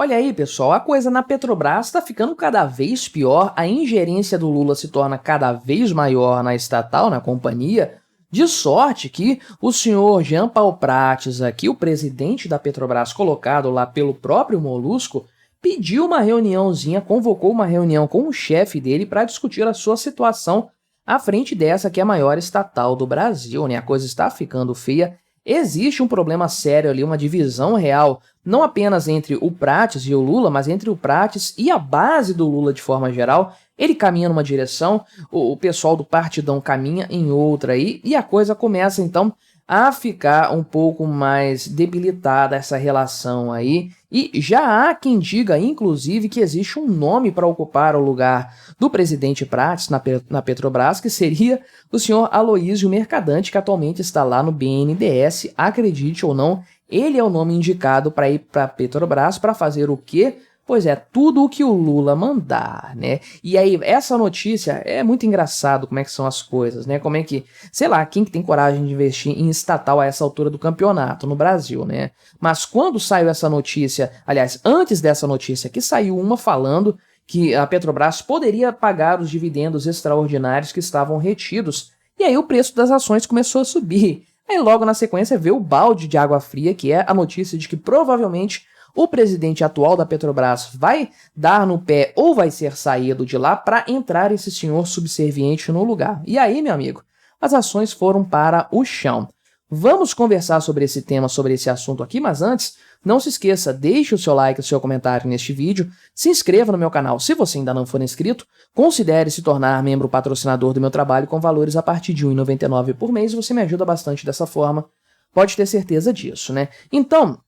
Olha aí, pessoal, a coisa na Petrobras está ficando cada vez pior, a ingerência do Lula se torna cada vez maior na estatal, na companhia, de sorte que o senhor Jean Paul Prates, aqui, o presidente da Petrobras, colocado lá pelo próprio Molusco, pediu uma reuniãozinha, convocou uma reunião com o chefe dele para discutir a sua situação à frente dessa que é a maior estatal do Brasil, né? A coisa está ficando feia. Existe um problema sério ali, uma divisão real, não apenas entre o Prates e o Lula, mas entre o Prates e a base do Lula de forma geral. Ele caminha numa direção, o pessoal do Partidão caminha em outra aí, e a coisa começa então a ficar um pouco mais debilitada essa relação aí. E já há quem diga, inclusive, que existe um nome para ocupar o lugar do presidente Prates na Petrobras, que seria o senhor Aloísio Mercadante, que atualmente está lá no BNDES. Acredite ou não, ele é o nome indicado para ir para a Petrobras para fazer o quê? Pois é, tudo o que o Lula mandar, né? E aí, essa notícia é muito engraçado como é que são as coisas, né? Como é que, sei lá, quem que tem coragem de investir em estatal a essa altura do campeonato no Brasil, né? Mas quando saiu essa notícia, aliás, antes dessa notícia, que saiu uma falando que a Petrobras poderia pagar os dividendos extraordinários que estavam retidos, e aí o preço das ações começou a subir. Aí logo na sequência veio o balde de água fria, que é a notícia de que provavelmente o presidente atual da Petrobras vai dar no pé ou vai ser saído de lá para entrar esse senhor subserviente no lugar. E aí, meu amigo, as ações foram para o chão. Vamos conversar sobre esse tema, sobre esse assunto aqui, mas antes, não se esqueça, deixe o seu like e o seu comentário neste vídeo, se inscreva no meu canal se você ainda não for inscrito, considere se tornar membro patrocinador do meu trabalho com valores a partir de R$ 1,99 por mês, você me ajuda bastante dessa forma, pode ter certeza disso, né? Então,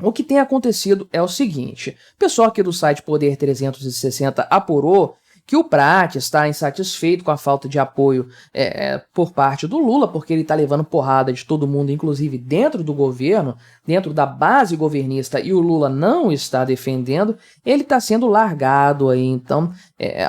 o que tem acontecido é o seguinte, o pessoal aqui do site Poder 360 apurou que o Prates está insatisfeito com a falta de apoio por parte do Lula, porque ele está levando porrada de todo mundo, inclusive dentro do governo, dentro da base governista, e o Lula não está defendendo, ele está sendo largado aí, então,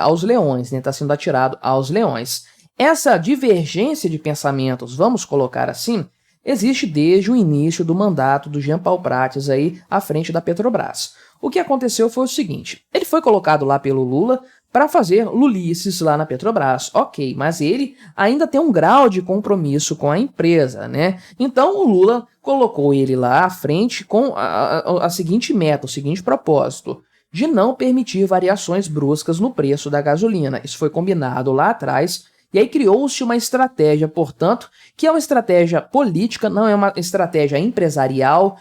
aos leões, né? Está sendo atirado aos leões. Essa divergência de pensamentos, vamos colocar assim, existe desde o início do mandato do Jean Paul Prates aí à frente da Petrobras. O que aconteceu foi o seguinte, ele foi colocado lá pelo Lula para fazer lulices lá na Petrobras, ok, mas ele ainda tem um grau de compromisso com a empresa, né? Então o Lula colocou ele lá à frente com a seguinte meta, o seguinte propósito, de não permitir variações bruscas no preço da gasolina. Isso foi combinado lá atrás. E aí criou-se uma estratégia, portanto, que é uma estratégia política, não é uma estratégia empresarial,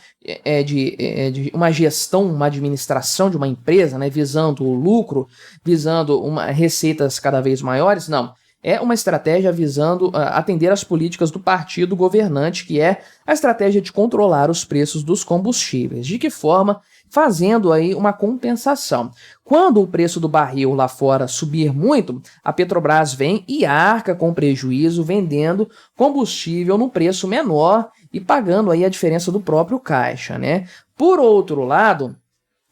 de uma gestão, uma administração de uma empresa, né, visando o lucro, visando receitas cada vez maiores, não. É uma estratégia visando atender às políticas do partido governante, que é a estratégia de controlar os preços dos combustíveis. De que forma? Fazendo aí uma compensação. Quando o preço do barril lá fora subir muito, a Petrobras vem e arca com prejuízo, vendendo combustível num preço menor e pagando aí a diferença do próprio caixa, né? Por outro lado,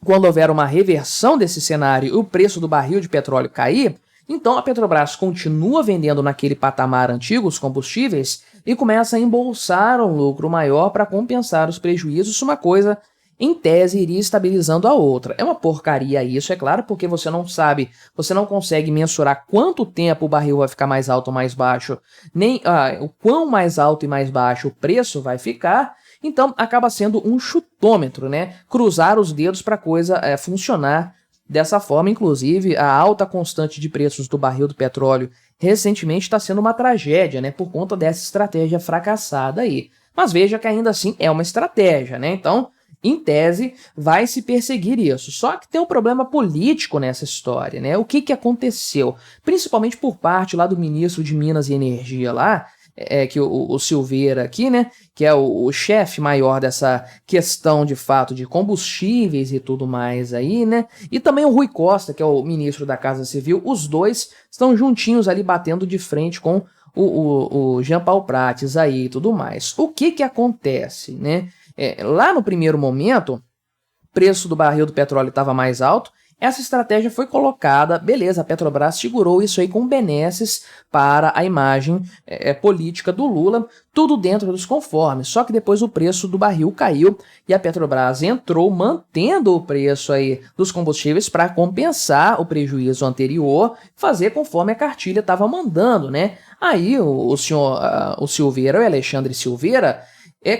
quando houver uma reversão desse cenário e o preço do barril de petróleo cair, então a Petrobras continua vendendo naquele patamar antigo os combustíveis e começa a embolsar um lucro maior para compensar os prejuízos, uma coisa em tese iria estabilizando a outra. É uma porcaria isso, é claro, porque você não sabe, você não consegue mensurar quanto tempo o barril vai ficar mais alto ou mais baixo, nem o quão mais alto e mais baixo o preço vai ficar, então acaba sendo um chutômetro, né? Cruzar os dedos para a coisa funcionar dessa forma. Inclusive, a alta constante de preços do barril do petróleo recentemente está sendo uma tragédia, né? Por conta dessa estratégia fracassada aí. Mas veja que ainda assim é uma estratégia, né? Então, em tese, vai se perseguir isso. Só que tem um problema político nessa história, né? O que aconteceu? Principalmente por parte lá do ministro de Minas e Energia lá, que o Silveira aqui, né? Que é o chefe maior dessa questão, de fato, de combustíveis e tudo mais aí, né? E também o Rui Costa, que é o ministro da Casa Civil. Os dois estão juntinhos ali, batendo de frente com o Jean Paul Prates aí e tudo mais. O que acontece, né? Lá no primeiro momento, o preço do barril do petróleo estava mais alto essa estratégia foi colocada, beleza, a Petrobras segurou isso aí com benesses para a imagem política do Lula, tudo dentro dos conformes, só que depois o preço do barril caiu e a Petrobras entrou mantendo o preço aí dos combustíveis para compensar o prejuízo anterior, fazer conforme a cartilha estava mandando, né? Aí o Silveira, o Alexandre Silveira,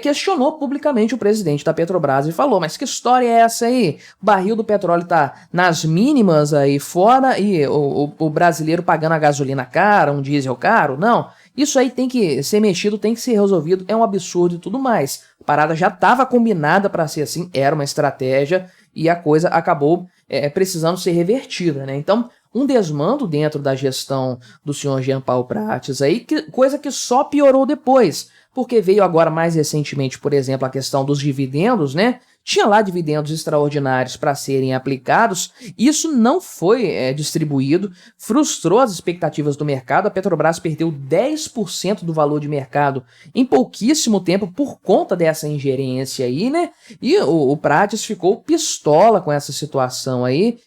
questionou publicamente o presidente da Petrobras e falou, mas que história é essa aí? O barril do petróleo tá nas mínimas aí fora e o brasileiro pagando a gasolina cara, um diesel caro? Não, isso aí tem que ser mexido, tem que ser resolvido, é um absurdo e tudo mais. A parada já estava combinada para ser assim, era uma estratégia e a coisa acabou precisando ser revertida, né? Então, um desmando dentro da gestão do senhor Jean Paul Prates aí, coisa que só piorou depois, porque veio agora mais recentemente, por exemplo, a questão dos dividendos, né? Tinha lá dividendos extraordinários para serem aplicados, isso não foi distribuído, frustrou as expectativas do mercado, a Petrobras perdeu 10% do valor de mercado em pouquíssimo tempo por conta dessa ingerência aí, né? E o Prates ficou pistola com essa situação aí,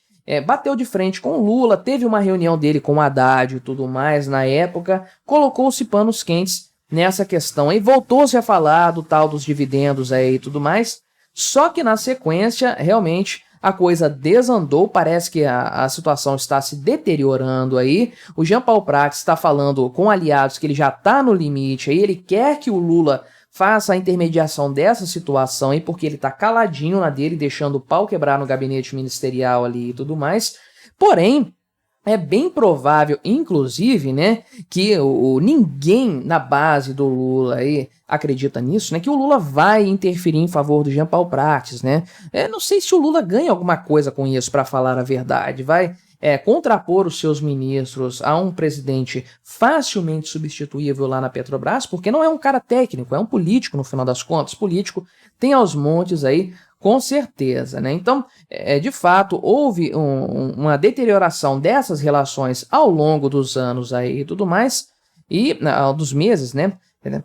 bateu de frente com o Lula, teve uma reunião dele com o Haddad e tudo mais na época, colocou-se panos quentes nessa questão aí, voltou-se a falar do tal dos dividendos aí e tudo mais, só que na sequência, realmente, a coisa desandou, parece que a situação está se deteriorando aí, o Jean Paul Prates está falando com aliados que ele já está no limite aí, ele quer que o Lula faça a intermediação dessa situação aí, porque ele está caladinho na dele, deixando o pau quebrar no gabinete ministerial ali e tudo mais, porém, é bem provável, inclusive, né, que ninguém na base do Lula aí acredita nisso, né, que o Lula vai interferir em favor do Jean Paul Prates, né? Não sei se o Lula ganha alguma coisa com isso, para falar a verdade, vai contrapor os seus ministros a um presidente facilmente substituível lá na Petrobras, porque não é um cara técnico, é um político no final das contas, político tem aos montes aí, com certeza, né? Então, de fato, houve uma deterioração dessas relações ao longo dos anos aí e tudo mais, e dos meses, né?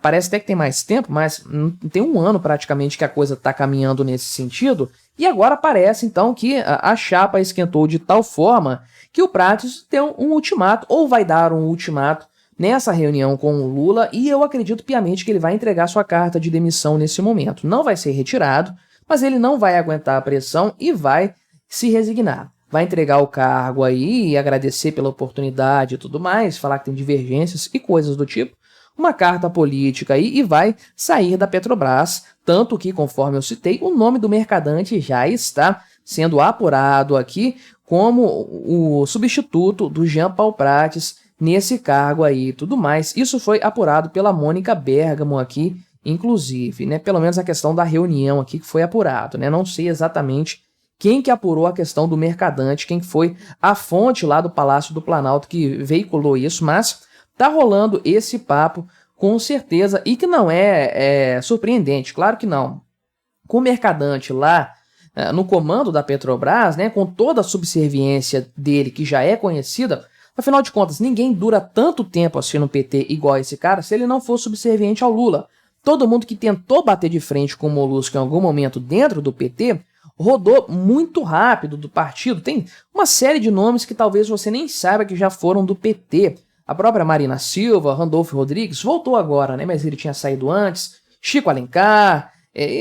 Parece até que tem mais tempo, mas tem um ano praticamente que a coisa está caminhando nesse sentido, e agora parece então que a chapa esquentou de tal forma que o Prates deu um ultimato, ou vai dar um ultimato nessa reunião com o Lula, e eu acredito piamente que ele vai entregar sua carta de demissão nesse momento. Não vai ser retirado, mas ele não vai aguentar a pressão e vai se resignar. Vai entregar o cargo aí e agradecer pela oportunidade e tudo mais, falar que tem divergências e coisas do tipo, uma carta política aí e vai sair da Petrobras, tanto que, conforme eu citei, o nome do mercadante já está sendo apurado aqui como o substituto do Jean Paul Prates nesse cargo aí e tudo mais. Isso foi apurado pela Mônica Bergamo aqui, inclusive, né? Pelo menos a questão da reunião aqui que foi apurado, né? Não sei exatamente quem que apurou a questão do mercadante, quem foi a fonte lá do Palácio do Planalto que veiculou isso, mas tá rolando esse papo com certeza e que não é surpreendente, claro que não. Com o mercadante lá no comando da Petrobras, né? Com toda a subserviência dele que já é conhecida, afinal de contas, ninguém dura tanto tempo assim no PT igual esse cara se ele não for subserviente ao Lula. Todo mundo que tentou bater de frente com o Molusco em algum momento dentro do PT rodou muito rápido do partido. Tem uma série de nomes que talvez você nem saiba que já foram do PT. A própria Marina Silva, Randolfo Rodrigues, voltou agora, né? Mas ele tinha saído antes. Chico Alencar,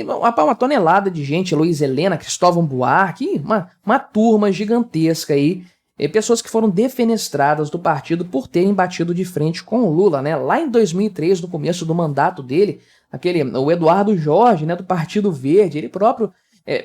uma tonelada de gente, Luiz Helena, Cristóvão Buarque, uma turma gigantesca aí. Pessoas que foram defenestradas do partido por terem batido de frente com o Lula, né? Lá em 2003, no começo do mandato dele, o Eduardo Jorge, né, do Partido Verde, ele próprio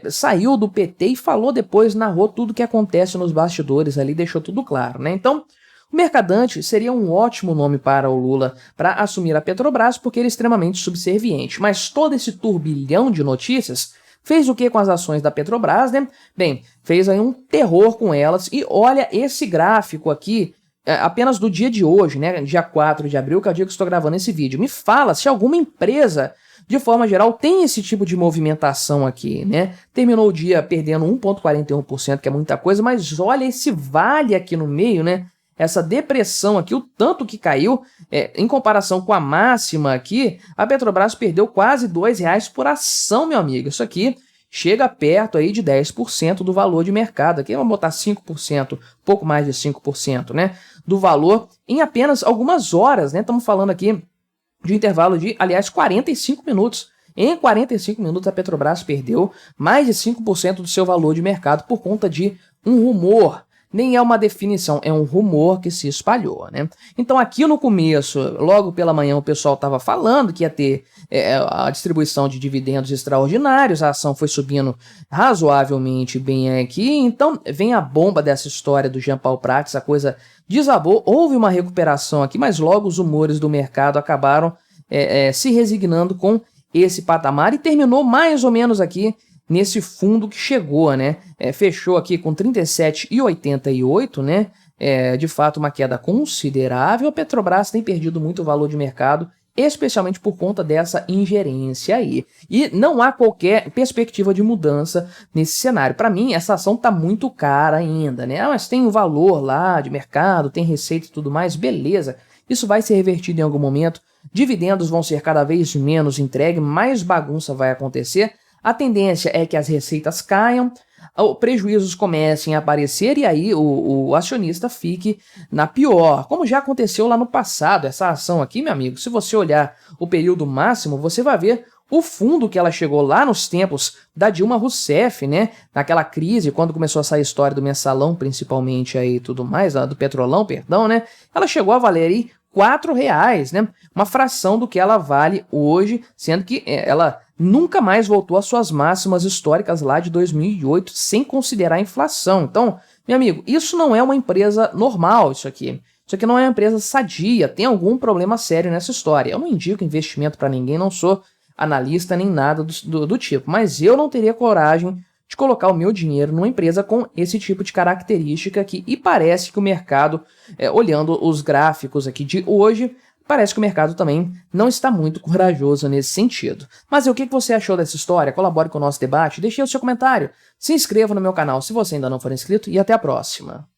saiu do PT e falou depois, narrou tudo o que acontece nos bastidores ali, deixou tudo claro, né? Então, o mercadante seria um ótimo nome para o Lula para assumir a Petrobras, porque ele é extremamente subserviente. Mas todo esse turbilhão de notícias fez o que com as ações da Petrobras, né? Bem, fez aí um terror com elas. E olha esse gráfico aqui, apenas do dia de hoje, né? Dia 4 de abril, que é o dia que estou gravando esse vídeo. Me fala se alguma empresa, de forma geral, tem esse tipo de movimentação aqui, né? Terminou o dia perdendo 1,41%, que é muita coisa, mas olha esse vale aqui no meio, né? Essa depressão aqui, o tanto que caiu, em comparação com a máxima aqui, a Petrobras perdeu quase R$2 por ação, meu amigo. Isso aqui chega perto aí de 10% do valor de mercado. Aqui vamos botar 5%, pouco mais de 5%, né, do valor em apenas algumas horas, né? Estamos falando aqui de intervalo de, aliás, 45 minutos. Em 45 minutos, a Petrobras perdeu mais de 5% do seu valor de mercado por conta de um rumor. Nem é uma definição, é um rumor que se espalhou, né? Então, aqui no começo, logo pela manhã, o pessoal estava falando que ia ter a distribuição de dividendos extraordinários, a ação foi subindo razoavelmente bem aqui, então vem a bomba dessa história do Jean Paul Prats, a coisa desabou, houve uma recuperação aqui, mas logo os humores do mercado acabaram se resignando com esse patamar e terminou mais ou menos aqui nesse fundo que chegou, né? Fechou aqui com 37,88, né? De fato, uma queda considerável. A Petrobras tem perdido muito valor de mercado, especialmente por conta dessa ingerência aí. E não há qualquer perspectiva de mudança nesse cenário. Para mim, essa ação está muito cara ainda, né? Mas tem um valor lá de mercado, tem receita e tudo mais, beleza. Isso vai ser revertido em algum momento. Dividendos vão ser cada vez menos entregues, mais bagunça vai acontecer. A tendência é que as receitas caiam, prejuízos comecem a aparecer e aí o acionista fique na pior, como já aconteceu lá no passado. Essa ação aqui, meu amigo, se você olhar o período máximo, você vai ver o fundo que ela chegou lá nos tempos da Dilma Rousseff, né? Naquela crise, quando começou a sair a história do mensalão, principalmente aí tudo mais, do petrolão, perdão, né? Ela chegou a valer aí R$4, né? Uma fração do que ela vale hoje, sendo que ela nunca mais voltou às suas máximas históricas lá de 2008, sem considerar a inflação. Então, meu amigo, isso não é uma empresa normal, isso aqui. Isso aqui não é uma empresa sadia, tem algum problema sério nessa história. Eu não indico investimento para ninguém, não sou analista nem nada do tipo, mas eu não teria coragem de colocar o meu dinheiro numa empresa com esse tipo de característica aqui, e parece que o mercado, olhando os gráficos aqui de hoje, parece que o mercado também não está muito corajoso nesse sentido. Mas o que você achou dessa história? Colabore com o nosso debate, deixe o seu comentário, se inscreva no meu canal se você ainda não for inscrito e até a próxima.